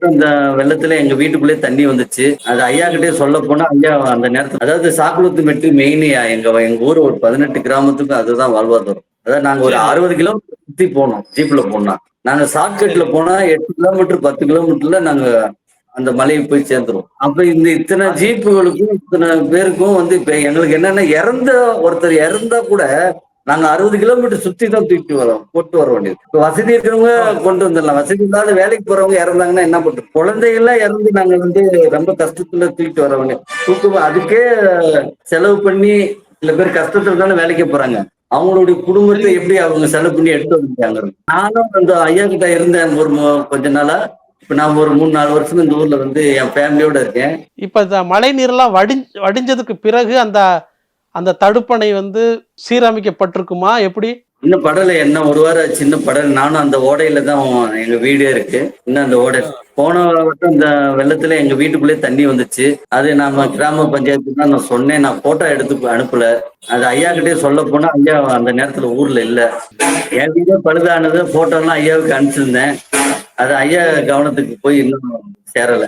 மட்டும் இந்த வெள்ளத்துல எங்க வீட்டுக்குள்ளே தண்ணி வந்துச்சு. அது ஐயா கிட்டே சொல்ல போனா, ஐயா அந்த நேரத்துல அதாவது சாக்குளத்து மெட்டு மெயின்யா எங்க ஊர் ஒரு 18 கிராமத்துக்கு அதுதான் வாழ்வாதாரம். அதாவது நாங்க ஒரு சரி. 60 கிலோமீட்டர் சுத்தி போனோம். ஜீப்ல போனா. நாங்க ஷார்ட்கட்ல சரி. போனா 8 கிலோமீட்டர் 10 கிலோமீட்டர்ல நாங்க அந்த மலைக்கு போய் சேர்ந்துருவோம். அப்ப இந்த இத்தனை அது ஜீப்புகளுக்கும் இத்தனை பேருக்கும் வந்து இப்ப எங்களுக்கு என்னன்னா ஒருத்தர் இறந்தா கூட நாங்க 60 கிலோமீட்டர் சுத்தி தான் தூக்கிட்டு வரோம் போட்டு வர வேண்டியது. இப்ப வசதி இருக்கிறவங்க ஓ! கொண்டு வந்துடலாம். வசதி இல்லாத வேலைக்கு போறவங்க இறந்தாங்கன்னா என்ன பண்றது? குழந்தைகள்லாம் இறந்து நாங்க வந்து ரொம்ப கஷ்டத்துல தூக்கிட்டு வர வேண்டிய அதுக்கே செலவு பண்ணி சில பேர் கஷ்டத்துல தானே வேலைக்கு போறாங்க. அவங்களுடைய குடும்பத்தை புரியுது. எப்படி அவங்க செலவு பண்ணி எடுத்து வந்துட்டாங்க. நானும் அந்த ஐயா கிட்ட இருந்தேன் கொஞ்ச நாளா. இப்ப நான் ஒரு 3, 4 வருஷம் இந்த ஊர்ல வந்து என் ஃபேமிலியோட இருக்கேன். இப்ப இந்த மழை நீர்லாம் வடிஞ்சதுக்கு பிறகு அந்த அந்த தடுப்பணை வந்து சீரமைக்கப்பட்டிருக்குமா? எப்படி? இன்னும் படல என்ன ஒரு வாரம் ஆச்சு. இன்னும் படல. நானும் அந்த ஓடையில தான் எங்க வீடே இருக்கு. இன்னும் அந்த ஓடை போன வட்டம் இந்த வெள்ளத்துல எங்க வீட்டுக்குள்ளே தண்ணி வந்துச்சு. அது நாம கிராம பஞ்சாயத்துக்கு தான் நான் சொன்னேன். நான் போட்டோ எடுத்து அனுப்பல. அது ஐயா கிட்டே சொல்ல போனா, ஐயா அந்த நேரத்துல ஊர்ல இல்ல. என் வீடே பழுதானது போட்டோலாம் ஐயாவுக்கு அனுப்பிச்சிருந்தேன். அது ஐயா சரி. கவனத்துக்கு போய் இன்னும் சேரல.